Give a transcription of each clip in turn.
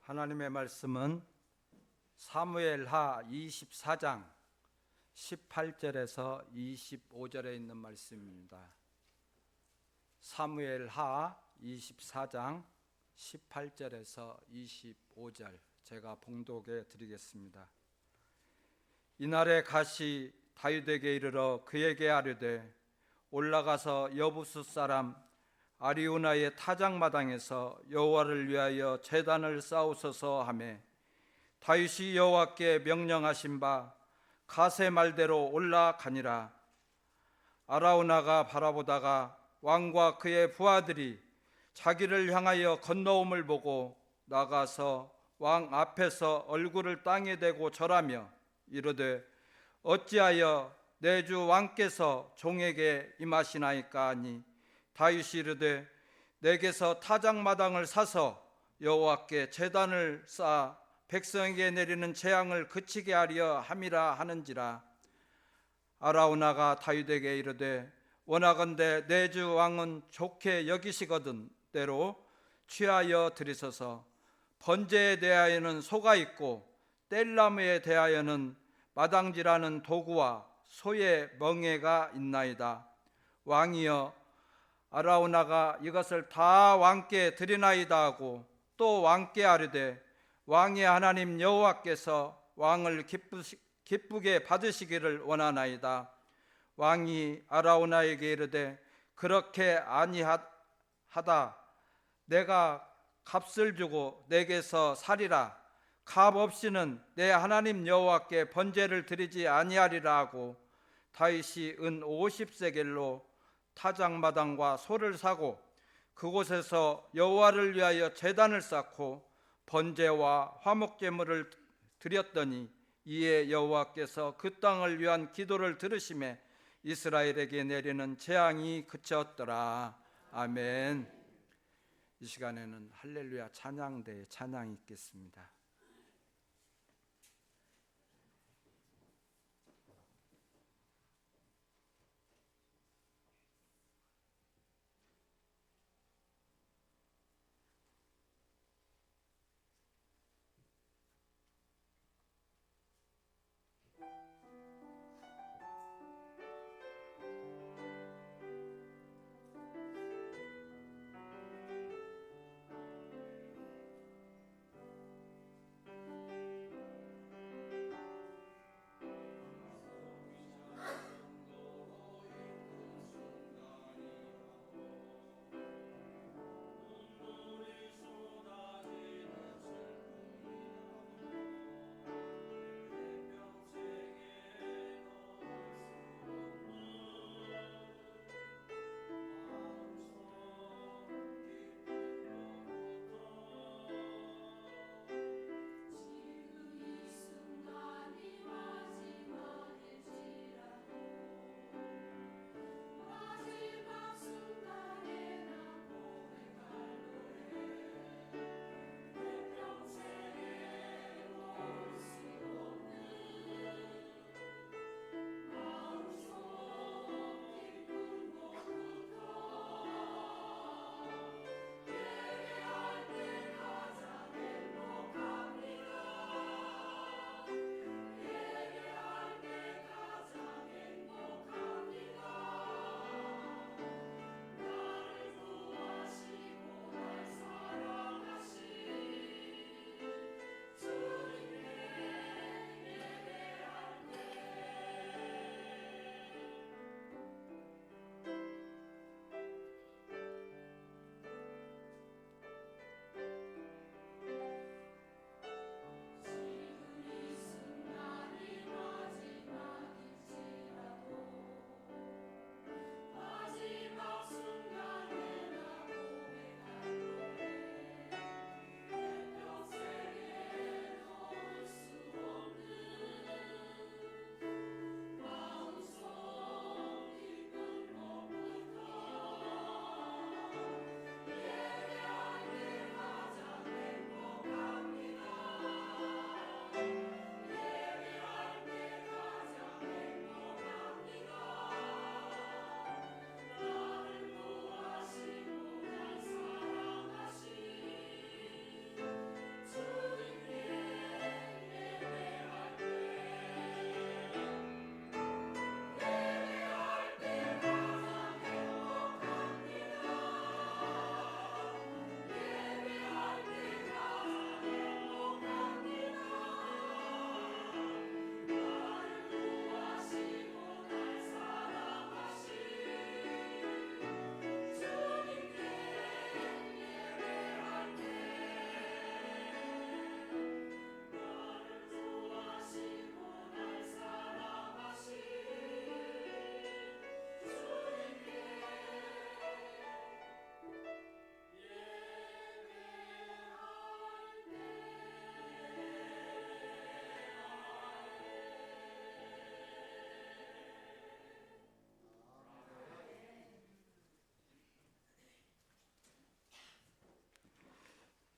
하나님의 말씀은 사무엘하 24장 18절에서 25절에 있는 말씀입니다. 사무엘하 24장 18절에서 25절 제가 봉독해 드리겠습니다. 이날에 갓이 다윗에게 이르러 그에게 아뢰되 올라가서 여부수 사람 아리우나의 타작마당에서 여호와를 위하여 제단을 쌓으소서 하매 다윗이 여호와께 명령하신 바 갓의 말대로 올라가니라. 아라우나가 바라보다가 왕과 그의 부하들이 자기를 향하여 건너옴을 보고 나가서 왕 앞에서 얼굴을 땅에 대고 절하며 이르되 어찌하여 내 주 왕께서 종에게 임하시나이까 하니 다윗이 이르되 내게서 타작마당을 사서 여호와께 제단을 쌓아 백성에게 내리는 재앙을 그치게 하려 함이라 하는지라. 아라우나가 다윗에게 이르되 원하건대 내 주 왕은 좋게 여기시거든 때로 취하여 드리소서. 번제에 대하여는 소가 있고 뗄나무에 대하여는 마당질하는 도구와 소의 멍에가 있나이다. 왕이여 아라우나가 이것을 다 왕께 드리나이다 하고 또 왕께 아뢰되 왕의 하나님 여호와께서 왕을 기쁘게 받으시기를 원하나이다. 왕이 아라우나에게 이르되 그렇게 아니하다. 내가 값을 주고 내게서 살이라. 값 없이는 내 하나님 여호와께 번제를 드리지 아니하리라 하고 다윗이 은 50세겔로 타작마당과 소를 사고 그곳에서 여호와를 위하여 제단을 쌓고 번제와 화목제물을 드렸더니 이에 여호와께서 그 땅을 위한 기도를 들으시매 이스라엘에게 내리는 재앙이 그쳤더라. 아멘. 이 시간에는 할렐루야 찬양대의 찬양이 있겠습니다.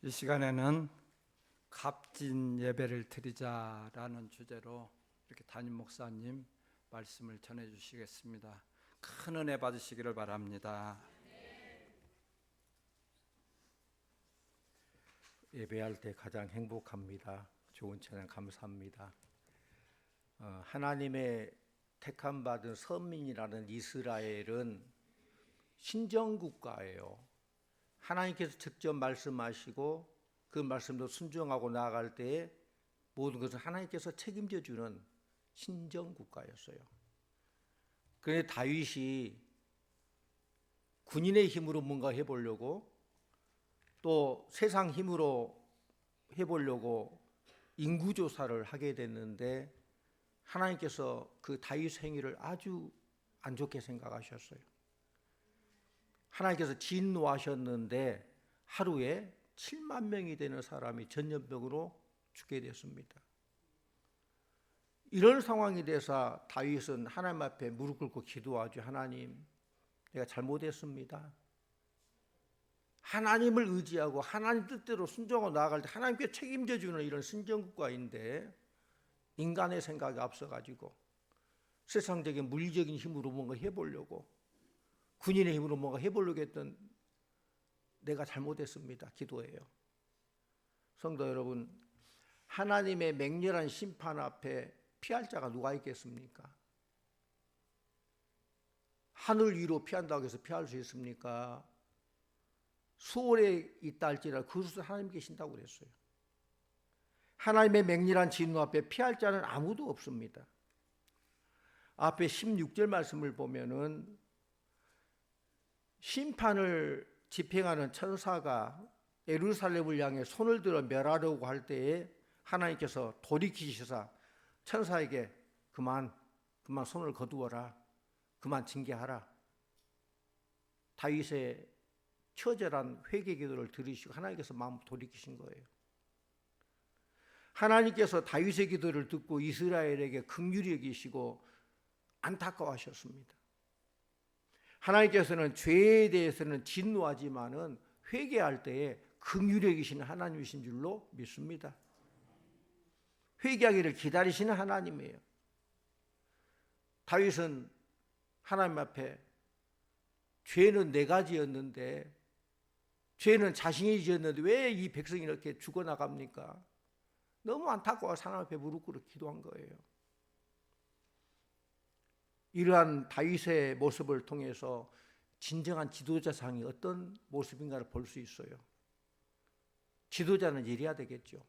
이 시간에는 값진 예배를 드리자라는 주제로 이렇게 담임 목사님 말씀을 전해 주시겠습니다. 큰 은혜 받으시기를 바랍니다. 예배할 때 가장 행복합니다. 좋은 찬양 감사합니다. 하나님의 택함 받은 선민이라는 이스라엘은 신정국가예요. 하나님께서 직접 말씀하시고 그 말씀도 순종하고 나아갈 때에 모든 것을 하나님께서 책임져 주는 신정국가였어요. 그런데 다윗이 군인의 힘으로 뭔가 해보려고 또 세상 힘으로 해보려고 인구조사를 하게 됐는데 하나님께서 그 다윗 행위를 아주 안 좋게 생각하셨어요. 하나님께서 진노하셨는데 하루에 7만 명이 되는 사람이 전염병으로 죽게 됐습니다. 이런 상황이 돼서 다윗은 하나님 앞에 무릎 꿇고 기도하죠. 하나님, 내가 잘못했습니다. 하나님을 의지하고 하나님 뜻대로 순종하고 나아갈 때 하나님께 책임져 주는 이런 신정국가인데 인간의 생각이 앞서가지고 세상적인 물리적인 힘으로 뭔가 해보려고 군인의 힘으로 뭔가 해보려고 했던 내가 잘못했습니다. 기도해요. 성도 여러분, 하나님의 맹렬한 심판 앞에 피할 자가 누가 있겠습니까? 하늘 위로 피한다고 해서 피할 수 있습니까? 수월에 있다 할지라도 그곳에 하나님 계신다고 그랬어요. 하나님의 맹렬한 진노 앞에 피할 자는 아무도 없습니다. 앞에 16절 말씀을 보면은 심판을 집행하는 천사가 예루살렘을 향해 손을 들어 멸하려고 할 때에 하나님께서 돌이키시사 천사에게 그만 손을 거두어라, 그만 징계하라. 다윗의 처절한 회개 기도를 들으시고 하나님께서 마음 돌이키신 거예요. 하나님께서 다윗의 기도를 듣고 이스라엘에게 긍휼히 여기시고 안타까워하셨습니다. 하나님께서는 죄에 대해서는 진노하지만은 회개할 때에 긍휼히 여기시는 하나님이신 줄로 믿습니다. 회개하기를 기다리시는 하나님이에요. 다윗은 하나님 앞에 죄는 네 가지였는데 죄는 자신이 지었는데 왜 이 백성이 이렇게 죽어나갑니까? 너무 안타까워서 하나님 앞에 무릎 꿇어 기도한 거예요. 이러한 다윗의 모습을 통해서 진정한 지도자상이 어떤 모습인가를 볼 수 있어요. 지도자는 이래야 되겠죠.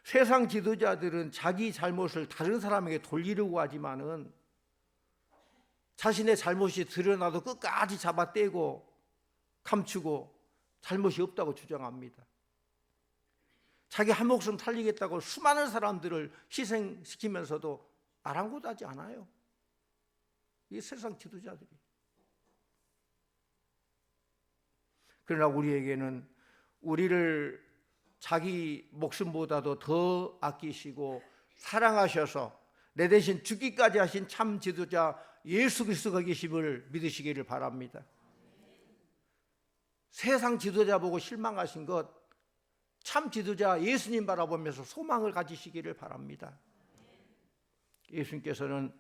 세상 지도자들은 자기 잘못을 다른 사람에게 돌리려고 하지만은 자신의 잘못이 드러나도 끝까지 잡아떼고 감추고 잘못이 없다고 주장합니다. 자기 한 목숨 살리겠다고 수많은 사람들을 희생시키면서도 아랑곳하지 않아요. 이 세상 지도자들이. 그러나 우리에게는 우리를 자기 목숨보다도 더 아끼시고 사랑하셔서 내 대신 죽기까지 하신 참 지도자 예수 그리스도가 계심을 믿으시기를 바랍니다. 세상 지도자 보고 실망하신 것, 참 지도자 예수님 바라보면서 소망을 가지시기를 바랍니다. 예수님께서는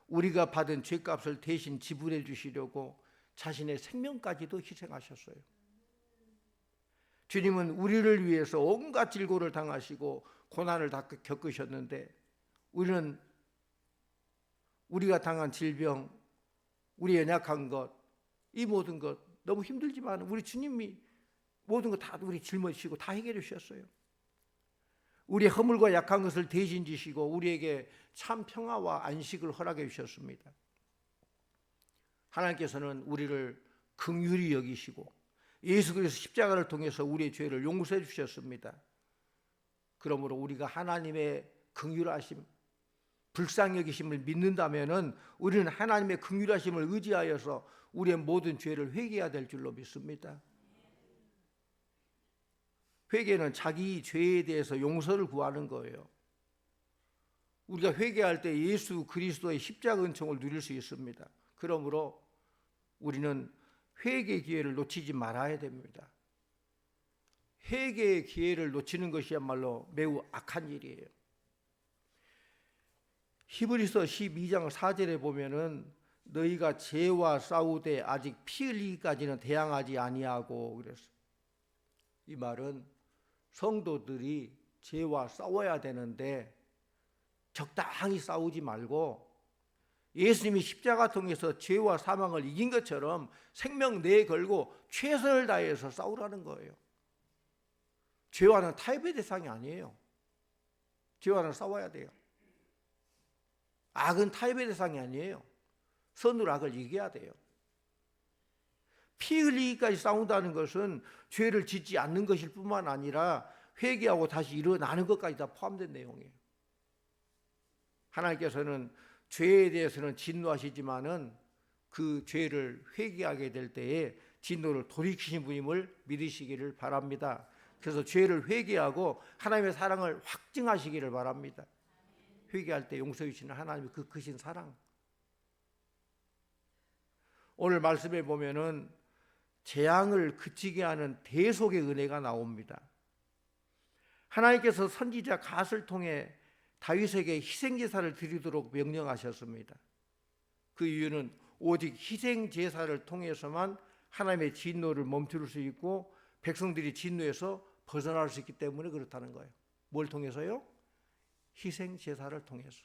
우리가 받은 죄값을 대신 지불해 주시려고 자신의 생명까지도 희생하셨어요. 주님은 우리를 위해서 온갖 질고를 당하시고 고난을 다 겪으셨는데 우리는 우리가 당한 질병, 우리 연약한 것, 이 모든 것 너무 힘들지만 우리 주님이 모든 것 다 우리 짊어지시고 다 해결해 주셨어요. 우리의 허물과 약한 것을 대신 지시고 우리에게 참 평화와 안식을 허락해 주셨습니다. 하나님께서는 우리를 긍휼히 여기시고 예수 그리스도 십자가를 통해서 우리의 죄를 용서해 주셨습니다. 그러므로 우리가 하나님의 긍휼하심, 불쌍히 여기심을 믿는다면은 우리는 하나님의 긍휼하심을 의지하여서 우리의 모든 죄를 회개해야 될 줄로 믿습니다. 회개는 자기 죄에 대해서 용서를 구하는 거예요. 우리가 회개할 때 예수 그리스도의 십자가 은총을 누릴 수 있습니다. 그러므로 우리는 회개 기회를 놓치지 말아야 됩니다. 회개의 기회를 놓치는 것이야말로 매우 악한 일이에요. 히브리서 12장 4절에 보면은 너희가 죄와 싸우되 아직 피 흘리기까지는 대항하지 아니하고 그랬어. 이 말은 성도들이 죄와 싸워야 되는데 적당히 싸우지 말고 예수님이 십자가 통해서 죄와 사망을 이긴 것처럼 생명 내걸고 최선을 다해서 싸우라는 거예요. 죄와는 타협의 대상이 아니에요. 죄와는 싸워야 돼요. 악은 타협의 대상이 아니에요. 선으로 악을 이겨야 돼요. 피 흘리기까지 싸운다는 것은 죄를 짓지 않는 것일 뿐만 아니라 회개하고 다시 일어나는 것까지 다 포함된 내용이에요. 하나님께서는 죄에 대해서는 진노하시지만은 그 죄를 회개하게 될 때에 진노를 돌이키신 분임을 믿으시기를 바랍니다. 그래서 죄를 회개하고 하나님의 사랑을 확증하시기를 바랍니다. 회개할 때 용서해 주시는 하나님의 그 크신 사랑. 오늘 말씀에 보면은 재앙을 그치게 하는 대속의 은혜가 나옵니다. 하나님께서 선지자 갓을 통해 다윗에게 희생제사를 드리도록 명령하셨습니다. 그 이유는 오직 희생제사를 통해서만 하나님의 진노를 멈출 수 있고 백성들이 진노에서 벗어날 수 있기 때문에 그렇다는 거예요. 뭘 통해서요? 희생제사를 통해서.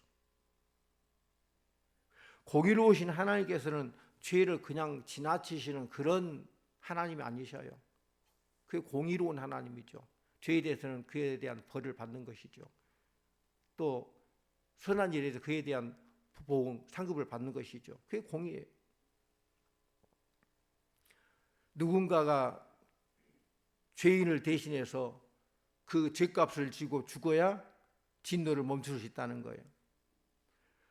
공의로우신 하나님께서는 죄를 그냥 지나치시는 그런 하나님이 아니셔요. 그게 공의로운 하나님이죠. 죄에 대해서는 그에 대한 벌을 받는 것이죠. 또 선한 일에 대해서 그에 대한 보응, 상급을 받는 것이죠. 그게 공의예요. 누군가가 죄인을 대신해서 그 죄값을 지고 죽어야 진노를 멈출 수 있다는 거예요.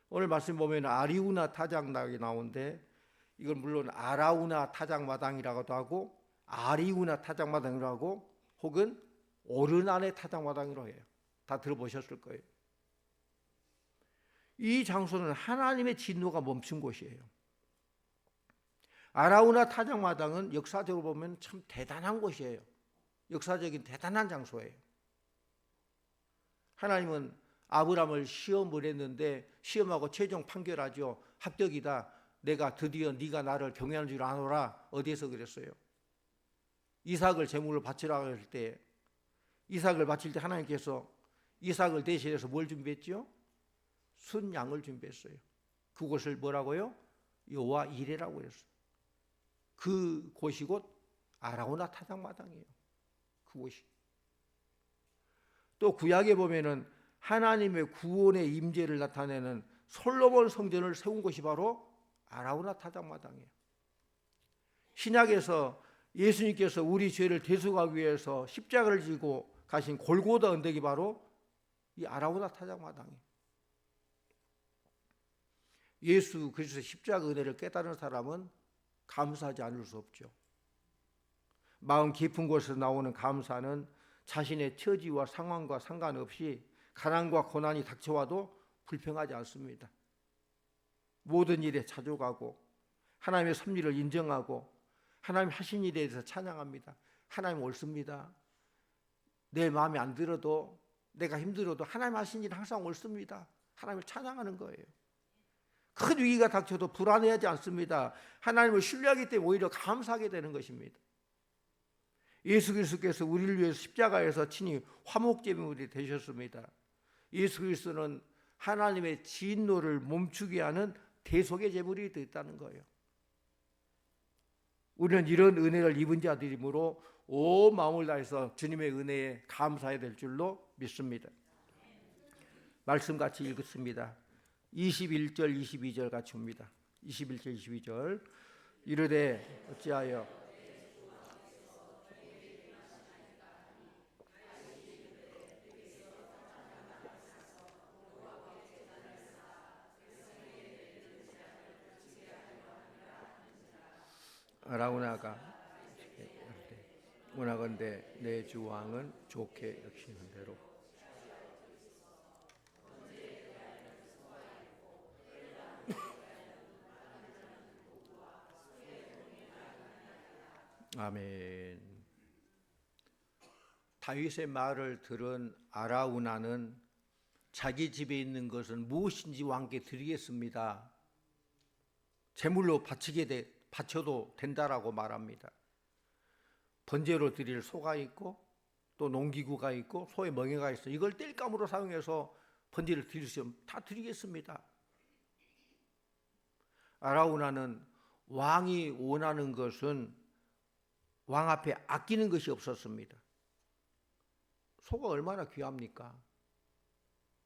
오늘 말씀 보면 아리우나 타작락이 나오는데 이건 물론 아라우나 타작마당이라고도 하고 아리우나 타작마당이라고 하고 혹은 오르난의 타작마당이라고 해요. 다 들어보셨을 거예요. 이 장소는 하나님의 진노가 멈춘 곳이에요. 아라우나 타작마당은 역사적으로 보면 참 대단한 곳이에요. 역사적인 대단한 장소예요. 하나님은 아브라함을 시험을 했는데 시험하고 최종 판결하죠. 합격이다. 내가 드디어 네가 나를 경외하는 줄 아노라. 어디에서 그랬어요? 이삭을 제물로 바치라고 할 때 이삭을 바칠 때 하나님께서 이삭을 대신해서 뭘 준비했죠? 순양을 준비했어요. 그곳을 뭐라고요? 여호와 이레라고 그랬어요. 그 곳이 곧 아라우나 타작마당이에요. 그곳이. 또 구약에 보면은 하나님의 구원의 임재를 나타내는 솔로몬 성전을 세운 곳이 바로 아라우나 타작마당이에요. 신약에서 예수님께서 우리 죄를 대속하기 위해서 십자가를 지고 가신 골고다 언덕이 바로 이 아라우나 타작마당이에요. 예수 그리스도의 십자가 은혜를 깨달은 사람은 감사하지 않을 수 없죠. 마음 깊은 곳에서 나오는 감사는 자신의 처지와 상황과 상관없이 가난과 고난이 닥쳐와도 불평하지 않습니다. 모든 일에 자족하고 하나님의 섭리를 인정하고 하나님 하신 일에 대해서 찬양합니다. 하나님 옳습니다. 내 마음에 안 들어도 내가 힘들어도 하나님 하신 일 항상 옳습니다. 하나님을 찬양하는 거예요. 큰 위기가 닥쳐도 불안해하지 않습니다. 하나님을 신뢰하기 때문에 오히려 감사하게 되는 것입니다. 예수 그리스도께서 우리를 위해서 십자가에서 친히 화목제물이 되셨습니다. 예수 그리스도는 하나님의 진노를 멈추게 하는 대속의 제물이 되었다는 거예요. 우리는 이런 은혜를 입은 자들이므로 온 마음을 다해서 주님의 은혜에 감사해야 될 줄로 믿습니다. 말씀 같이 읽습니다. 21절 22절 같이 옵니다. 21절 22절 이르되 어찌하여 아라우나가 원하건대 내 주 왕은 좋게 여기시는 대로 아멘. 다윗의 말을 들은 아라우나는 자기 집에 있는 것은 무엇인지 왕께 드리겠습니다. 제물로 바쳐도 된다라고 말합니다. 번제로 드릴 소가 있고 또 농기구가 있고 소의 멍에가 있어. 이걸 땔감으로 사용해서 번제를 드리시면 다 드리겠습니다. 아라우나는 왕이 원하는 것은 왕 앞에 아끼는 것이 없었습니다. 소가 얼마나 귀합니까?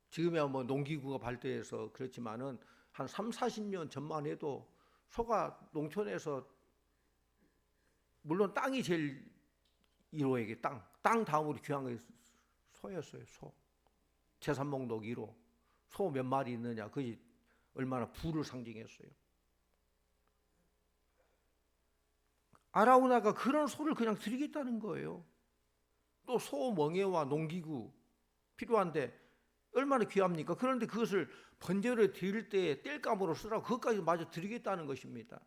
지금이야 뭐 농기구가 발달해서 그렇지만은 한 3, 40년 전만 해도 소가 농촌에서 물론 땅이 제일 1호에게 땅 다음으로 귀한 게 소였어요. 소. 재산 목록 1호. 소 몇 마리 있느냐. 그게 얼마나 부를 상징했어요. 아라우나가 그런 소를 그냥 드리겠다는 거예요. 또 소 멍에와 농기구 필요한데 얼마나 귀합니까? 그런데 그것을 번제를 드릴 때 땔감으로 쓰라고 그것까지 마저 드리겠다는 것입니다.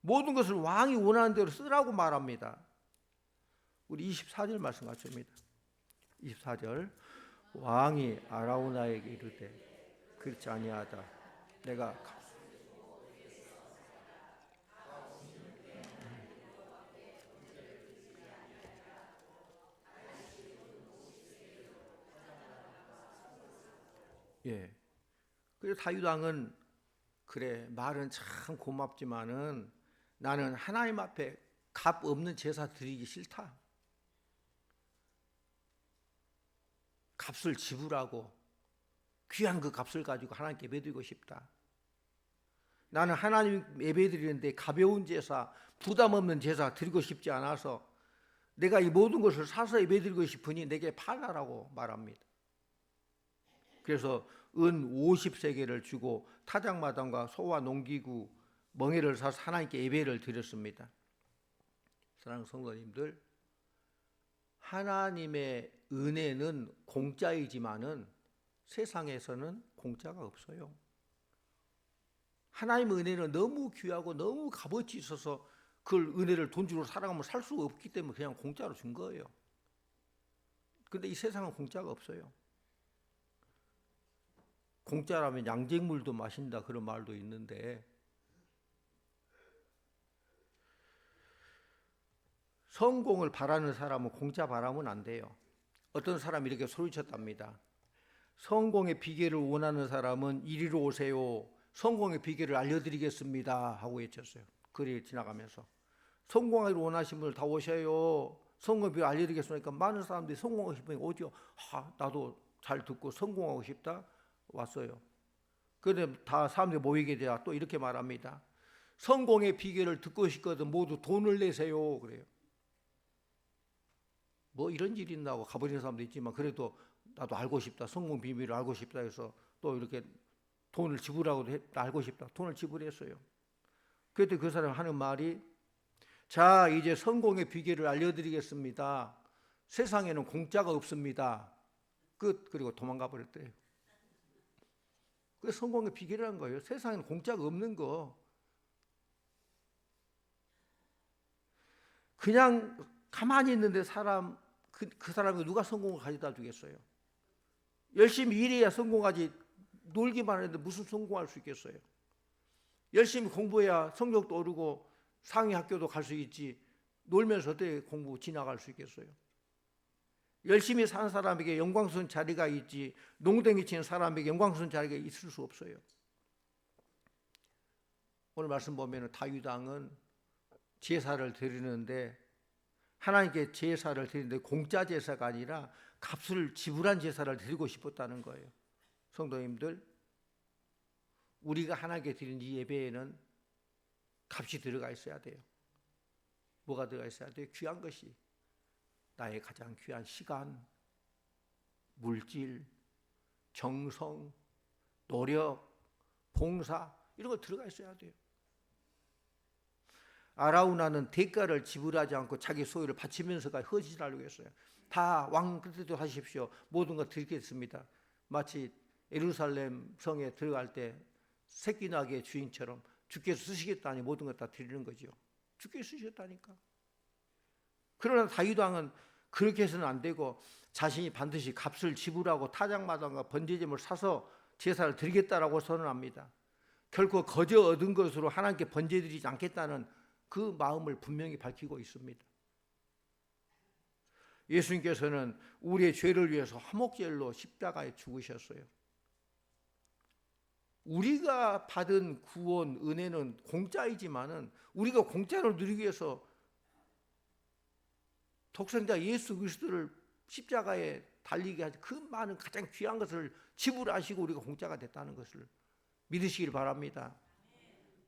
모든 것을 왕이 원하는 대로 쓰라고 말합니다. 우리 24절 말씀 같습니다. 24절 왕이 아라우나에게 이르되 그렇지 아니하다. 내가 예. 그래서 다윗 왕은 그래 말은 참 고맙지만은 나는 하나님 앞에 값 없는 제사 드리기 싫다. 값을 지불하고 귀한 그 값을 가지고 하나님께 예배드리고 싶다. 나는 하나님 예배드리는데 가벼운 제사, 부담 없는 제사 드리고 싶지 않아서 내가 이 모든 것을 사서 예배드리고 싶으니 내게 팔라라고 말합니다. 그래서 은 50세겔을 주고 타작마당과 소와 농기구, 멍에를 사서 하나님께 예배를 드렸습니다. 사랑하는 성도님들, 하나님의 은혜는 공짜이지만은 세상에서는 공짜가 없어요. 하나님의 은혜는 너무 귀하고 너무 값어치 있어서 그걸 은혜를 돈 주고 살아가면 살 수 없기 때문에 그냥 공짜로 준 거예요. 근데 이 세상은 공짜가 없어요. 공짜라면 양쟁물도 마신다 그런 말도 있는데 성공을 바라는 사람은 공짜 바라면 안 돼요. 어떤 사람이 이렇게 소리쳤답니다. 성공의 비결을 원하는 사람은 이리로 오세요. 성공의 비결을 알려드리겠습니다 하고 외쳤어요. 거리에 지나가면서 성공하기를 원하시는 분들 다 오셔요. 성공의 비결을 알려드리겠습니까? 많은 사람들이 성공하고 싶으니 오죠. 나도 잘 듣고 성공하고 싶다. 왔어요. 그런데 다 사람들이 모이게 돼야 또 이렇게 말합니다. 성공의 비결을 듣고 싶거든 모두 돈을 내세요. 그래요. 뭐 이런 일이 있나고 가버리는 사람도 있지만 그래도 나도 알고 싶다. 성공 비밀을 알고 싶다 해서 또 이렇게 돈을 지불하고 알고 싶다. 돈을 지불했어요. 그때 그 사람이 하는 말이 자 이제 성공의 비결을 알려드리겠습니다. 세상에는 공짜가 없습니다. 끝. 그리고 도망가 버렸대요. 그게 성공의 비결이라는 거예요. 세상에는 공짜가 없는 거. 그냥 가만히 있는데 그 사람이 누가 성공을 가져다 주겠어요? 열심히 일해야 성공하지 놀기만 했는데 무슨 성공할 수 있겠어요? 열심히 공부해야 성적도 오르고 상위 학교도 갈 수 있지 놀면서 어떻게 공부 지나갈 수 있겠어요? 열심히 사는 사람에게 영광스러운 자리가 있지 농땡이 치는 사람에게 영광스러운 자리가 있을 수 없어요. 오늘 말씀 보면 다윗 왕은 제사를 드리는데 하나님께 제사를 드리는데 공짜 제사가 아니라 값을 지불한 제사를 드리고 싶었다는 거예요. 성도님들, 우리가 하나님께 드리는 이 예배에는 값이 들어가 있어야 돼요. 뭐가 들어가 있어야 돼요? 귀한 것이. 나의 가장 귀한 시간, 물질, 정성, 노력, 봉사 이런 거 들어가 있어야 돼요. 아라우나는 대가를 지불하지 않고 자기 소유를 바치면서가 허짓하려고 했어요. 다 왕 뜻대로 하십시오. 모든 거 드리겠습니다. 마치 예루살렘 성에 들어갈 때 새끼 나귀의 주인처럼 주께서 쓰시겠다니 모든 걸 다 드리는 거죠. 주께서 쓰시겠다니까. 그러나 다윗 왕은 그렇게 해서는 안 되고 자신이 반드시 값을 지불하고 타작마당과 번제점을 사서 제사를 드리겠다라고 선언합니다. 결코 거저 얻은 것으로 하나님께 번제드리지 않겠다는 그 마음을 분명히 밝히고 있습니다. 예수님께서는 우리의 죄를 위해서 화목제물로 십자가에 죽으셨어요. 우리가 받은 구원, 은혜는 공짜이지만은 우리가 공짜로 누리기 위해서 독생자 예수 그리스도를 십자가에 달리게 하신 그 많은 가장 귀한 것을 지불하시고 우리가 공짜가 됐다는 것을 믿으시길 바랍니다.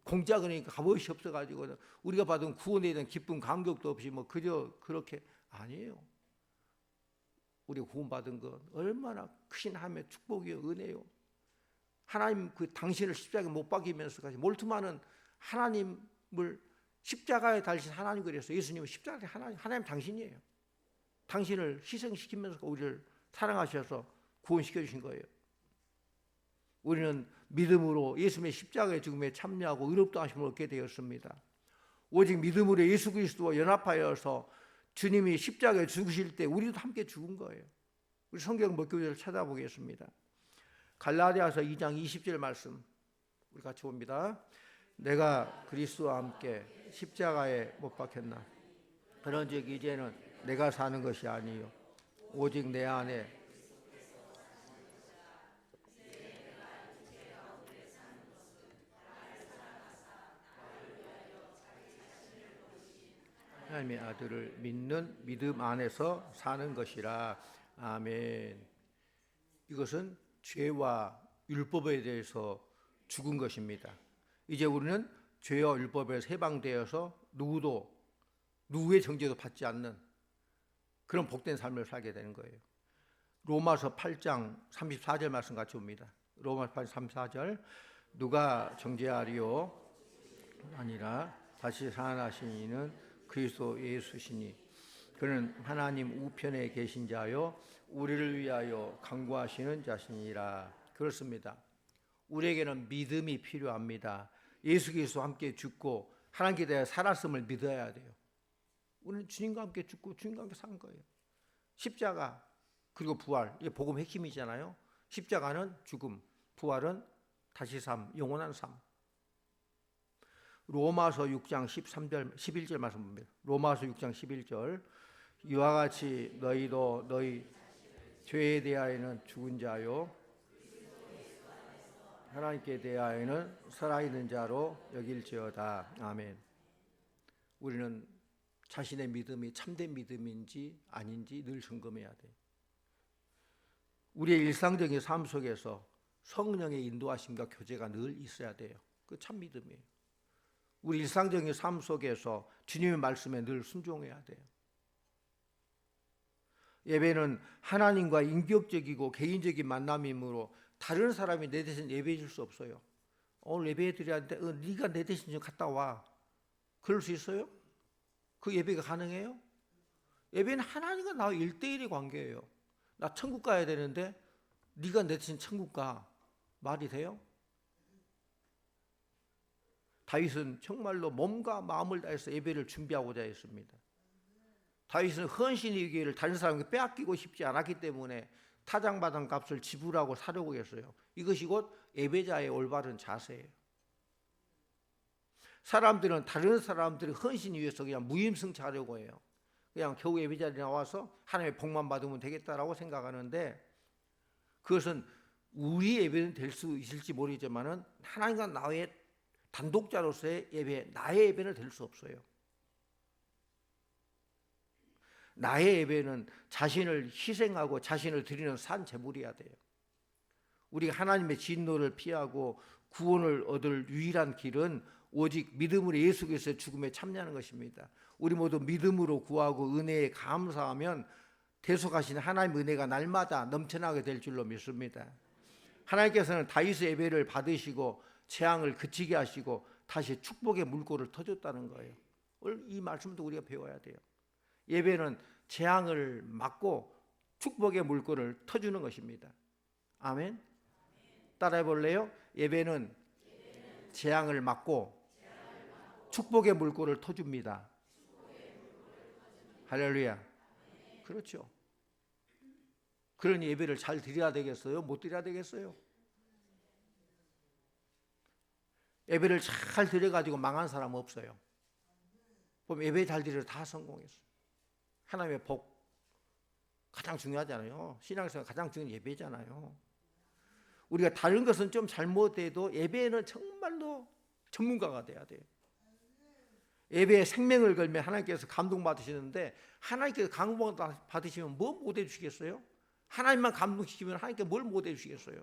공짜 그러니까 값없이 없어가지고 우리가 받은 구원에 대한 기쁨 감격도 없이 뭐 그저 그렇게 아니에요. 우리가 구원받은 것 얼마나 크신 하나님의 축복이요 은혜요. 하나님 그 당신을 십자가에 못 박이면서까지 몰두많은 하나님을 십자가에 달리신 하나님 그래서 예수님은 십자가의 하나님 당신이에요. 당신을 희생시키면서 우리를 사랑하셔서 구원시켜 주신 거예요. 우리는 믿음으로 예수님의 십자가의 죽음에 참여하고 의롭다 하심을 얻게 되었습니다. 오직 믿음으로 예수 그리스도와 연합하여서 주님이 십자가에 죽으실 때 우리도 함께 죽은 거예요. 우리 성경 몇 구절을 찾아보겠습니다. 갈라디아서 2장 20절 말씀 우리 같이 봅니다. 내가 그리스도와 함께 십자가에 못 박혔나 그런즉 이제는 내가 사는 것이 아니요 오직 내 안에 하나님의 아들을 믿는 믿음 안에서 사는 것이라. 아멘. 이것은 죄와 율법에 대해서 죽은 것입니다. 이제 우리는 죄와 율법에서 해방되어서 누구의 정죄도 받지 않는 그런 복된 삶을 살게 되는 거예요. 로마서 8장 34절 말씀 같이 봅니다. 로마서 8장 34절 누가 정죄하리요 아니라 다시 살아나신 이는 그리스도 예수시니 그는 하나님 우편에 계신 자요 우리를 위하여 간구하시는 자시니라. 그렇습니다. 우리에게는 믿음이 필요합니다. 예수 그리스도와 함께 죽고 하나님께 대해 살았음을 믿어야 돼요. 우리는 주님과 함께 죽고 주님과 함께 산 거예요. 십자가 그리고 부활 이게 복음 핵심이잖아요. 십자가는 죽음, 부활은 다시 삶, 영원한 삶. 로마서 6장 13절 11절 말씀 봅니다. 로마서 6장 11절 이와 같이 너희도 너희 죄에 대하여는 죽은 자요 하나님께 대하여는 살아있는 자로 여길지어다. 아멘. 우리는 자신의 믿음이 참된 믿음인지 아닌지 늘 점검해야 돼. 우리의 일상적인 삶 속에서 성령의 인도하심과 교제가 늘 있어야 돼요. 그 참 믿음이에요. 우리 일상적인 삶 속에서 주님의 말씀에 늘 순종해야 돼요. 예배는 하나님과 인격적이고 개인적인 만남이므로 다른 사람이 내 대신 예배해 줄 수 없어요. 오늘 예배해 드려야 하는데 네가 내 대신 좀 갔다 와. 그럴 수 있어요? 그 예배가 가능해요? 예배는 하나님과 나와 1대1의 관계예요. 나 천국 가야 되는데 네가 내 대신 천국 가. 말이 돼요? 다윗은 정말로 몸과 마음을 다해서 예배를 준비하고자 했습니다. 다윗은 헌신의 기회를 다른 사람에게 빼앗기고 싶지 않았기 때문에 타작마당 값을 지불하고 사려고 했어요. 이것이 곧 예배자의 올바른 자세예요. 사람들은 다른 사람들의 헌신 위해서 그냥 무임승차하려고 해요. 그냥 겨우 예배자리에 나와서 하나님의 복만 받으면 되겠다라고 생각하는데 그것은 우리 예배는 될 수 있을지 모르겠지만은 하나님과 나의 단독자로서의 예배, 나의 예배는 될 수 없어요. 나의 예배는 자신을 희생하고 자신을 드리는 산 제물이어야 돼요. 우리가 하나님의 진노를 피하고 구원을 얻을 유일한 길은 오직 믿음으로 예수 그리스도의 죽음에 참여하는 것입니다. 우리 모두 믿음으로 구하고 은혜에 감사하면 대속하신 하나님의 은혜가 날마다 넘쳐나게 될 줄로 믿습니다. 하나님께서는 다윗의 예배를 받으시고 재앙을 그치게 하시고 다시 축복의 물꼬를 터줬다는 거예요. 오늘 이 말씀도 우리가 배워야 돼요. 예배는 재앙을 막고 축복의 물꼬를 터주는 것입니다. 아멘. 따라해 볼래요? 예배는 재앙을 막고 축복의 물꼬를 터줍니다. 할렐루야. 그렇죠. 그런 예배를 잘 드려야 되겠어요? 못 드려야 되겠어요? 예배를 잘 드려가지고 망한 사람 없어요. 보면 예배 잘 드려서 다 성공했어요. 하나님의 복 가장 중요하잖아요. 신앙생활 가장 중요한 예배잖아요. 우리가 다른 것은 좀 잘못해도 예배는 정말로 전문가가 돼야 돼요. 예배에 생명을 걸면 하나님께서 감동받으시는데, 하나님께서 감동받으시면 뭐 못해 주시겠어요? 하나님만 감동시키면 하나님께 뭘 못해 주시겠어요?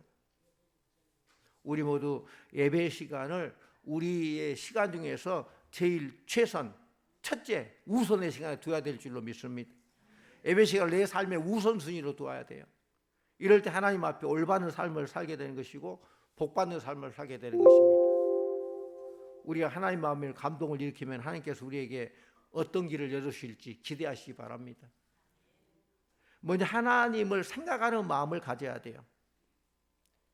우리 모두 예배 시간을 우리의 시간 중에서 제일 최선, 첫째, 우선의 시간에 둬야 될 줄로 믿습니다. 예배 시간을 내 삶의 우선순위로 두어야 돼요. 이럴 때 하나님 앞에 올바른 삶을 살게 되는 것이고 복받는 삶을 살게 되는 것입니다. 우리가 하나님 마음에 감동을 일으키면 하나님께서 우리에게 어떤 길을 열어주실지 기대하시기 바랍니다. 먼저 하나님을 생각하는 마음을 가져야 돼요.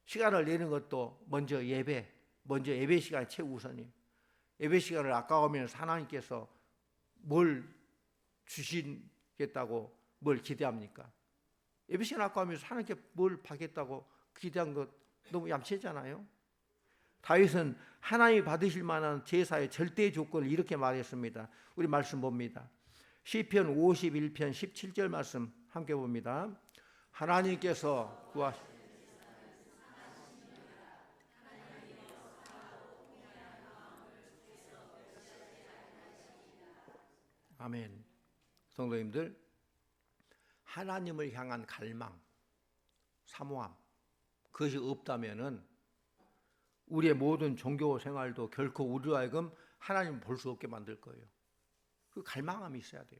시간을 내는 것도 먼저 예배 시간이 최우선이에요. 예배 시간을 아까워하면서 하나님께서 뭘 주시겠다고 뭘 기대합니까? 예배 시간 아까워하면서 하나님께 뭘 받겠다고 기대한 것 너무 얌체잖아요. 다윗은 하나님이 받으실 만한 제사의 절대 조건을 이렇게 말했습니다. 우리 말씀 봅니다. 시편 51편 17절 말씀 함께 봅니다. 하나님께서 구하시 아멘. 성도님들, 하나님을 향한 갈망, 사모함, 그것이 없다면은 우리의 모든 종교 생활도 결코 우리로 하여금 하나님을 볼 수 없게 만들 거예요. 그 갈망함이 있어야 돼요.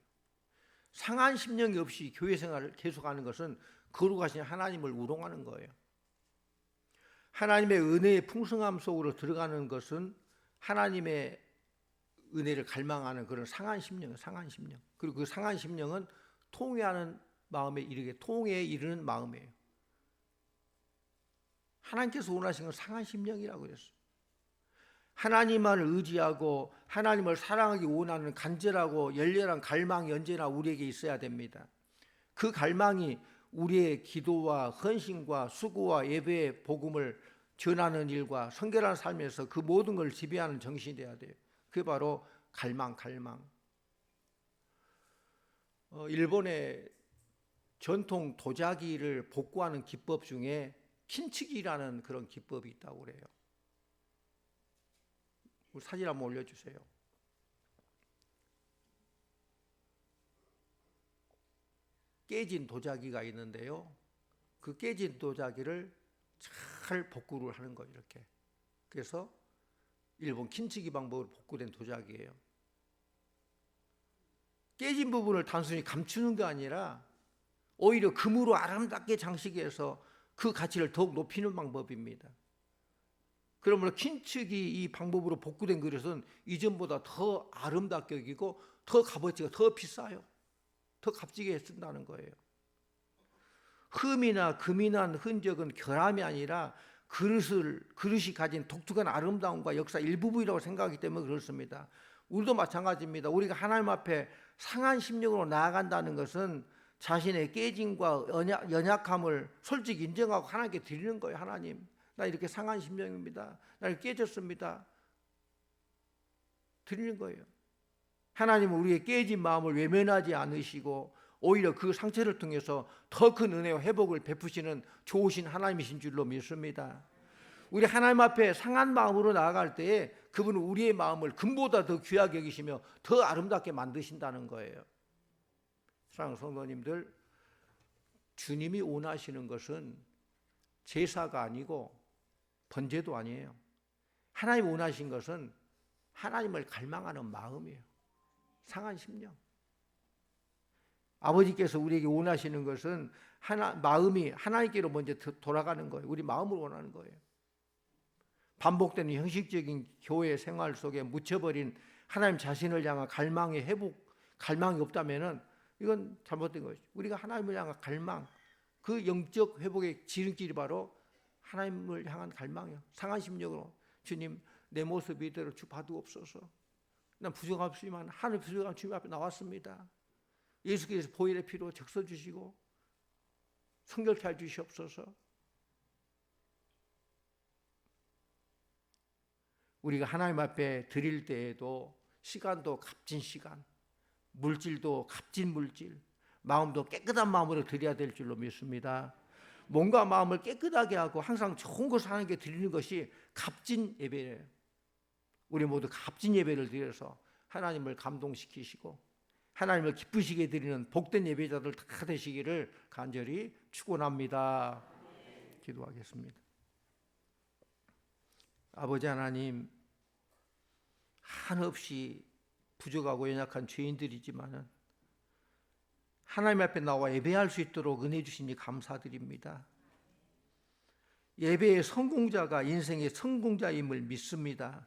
상한 심령이 없이 교회 생활을 계속하는 것은 거룩하신 하나님을 우롱하는 거예요. 하나님의 은혜의 풍성함 속으로 들어가는 것은 하나님의 은혜를 갈망하는 그런 상한 심령, 상한 심령. 그리고 그 상한 심령은 통회하는 마음에 통회에 이르는 마음이에요. 하나님께서 원하시는 건 상한 심령이라고 그랬어요. 하나님만을 의지하고 하나님을 사랑하기 원하는 간절하고 열렬한 갈망이 언제나 우리에게 있어야 됩니다. 그 갈망이 우리의 기도와 헌신과 수고와 예배의 복음을 전하는 일과 성결한 삶에서 그 모든 걸 지배하는 정신이 되어야 돼요. 그게 바로 갈망. 일본의 전통 도자기를 복구하는 기법 중에 킨치기라는 그런 기법이 있다고 그래요. 사진 한번 올려주세요. 깨진 도자기가 있는데요. 그 깨진 도자기를 잘 복구를 하는 거예요. 이렇게. 그래서 일본 킨치기 방법으로 복구된 도자기예요. 깨진 부분을 단순히 감추는 게 아니라 오히려 금으로 아름답게 장식해서 그 가치를 더욱 높이는 방법입니다. 그러므로 킨치기 이 방법으로 복구된 그릇은 이전보다 더 아름답게 여기고 더 값어치가 더 비싸요. 더 값지게 쓴다는 거예요. 흠이나 금이 난 흔적은 결함이 아니라 그릇이 가진 독특한 아름다움과 역사 일부분이라고 생각하기 때문에 그렇습니다. 우리도 마찬가지입니다. 우리가 하나님 앞에 상한 심령으로 나아간다는 것은 자신의 깨짐과 연약함을 솔직히 인정하고 하나님께 드리는 거예요. 하나님, 나 이렇게 상한 심령입니다. 나 이렇게 깨졌습니다. 드리는 거예요. 하나님은 우리의 깨진 마음을 외면하지 않으시고 오히려 그 상처를 통해서 더 큰 은혜와 회복을 베푸시는 좋으신 하나님이신 줄로 믿습니다. 우리 하나님 앞에 상한 마음으로 나아갈 때에 그분은 우리의 마음을 금보다 더 귀하게 여기시며 더 아름답게 만드신다는 거예요. 사랑하는 성도님들, 주님이 원하시는 것은 제사가 아니고 번제도 아니에요. 하나님이 원하신 것은 하나님을 갈망하는 마음이에요. 상한 심령. 아버지께서 우리에게 원하시는 것은 마음이 하나님께로 먼저 돌아가는 거예요. 우리 마음을 원하는 거예요. 반복되는 형식적인 교회 생활 속에 묻혀버린 하나님 자신을 향한 갈망의 회복, 갈망이 없다면은 이건 잘못된 것이죠. 우리가 하나님을 향한 갈망, 그 영적 회복의 지름길이 바로 하나님을 향한 갈망이에요. 상한 심령으로 주님 내 모습 이대로 주 봐두옵소서. 난 부족하지만 하늘 부족한 주님 앞에 나왔습니다. 예수께서 보혈의 피로 적셔 주시고 성결케 해 주시옵소서. 우리가 하나님 앞에 드릴 때에도 시간도 값진 시간, 물질도 값진 물질, 마음도 깨끗한 마음으로 드려야 될 줄로 믿습니다. 몸과 마음을 깨끗하게 하고 항상 좋은 것을 하나님께 드리는 것이 값진 예배예요. 우리 모두 값진 예배를 드려서 하나님을 감동시키시고 하나님을 기쁘시게 드리는 복된 예배자들 다 되시기를 간절히 축원합니다. 기도하겠습니다. 아버지 하나님, 한없이 부족하고 연약한 죄인들이지만은 하나님 앞에 나와 예배할 수 있도록 은혜 주시니 감사드립니다. 예배의 성공자가 인생의 성공자임을 믿습니다.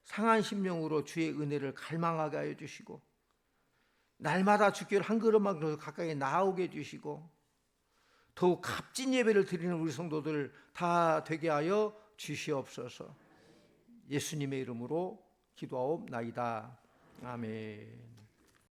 상한 심령으로 주의 은혜를 갈망하게 하여 주시고 날마다 주께로 한 걸음만 가까이 나아오게 해주시고 더욱 값진 예배를 드리는 우리 성도들 다 되게 하여 주시옵소서. 예수님의 이름으로 기도하옵나이다. 아멘.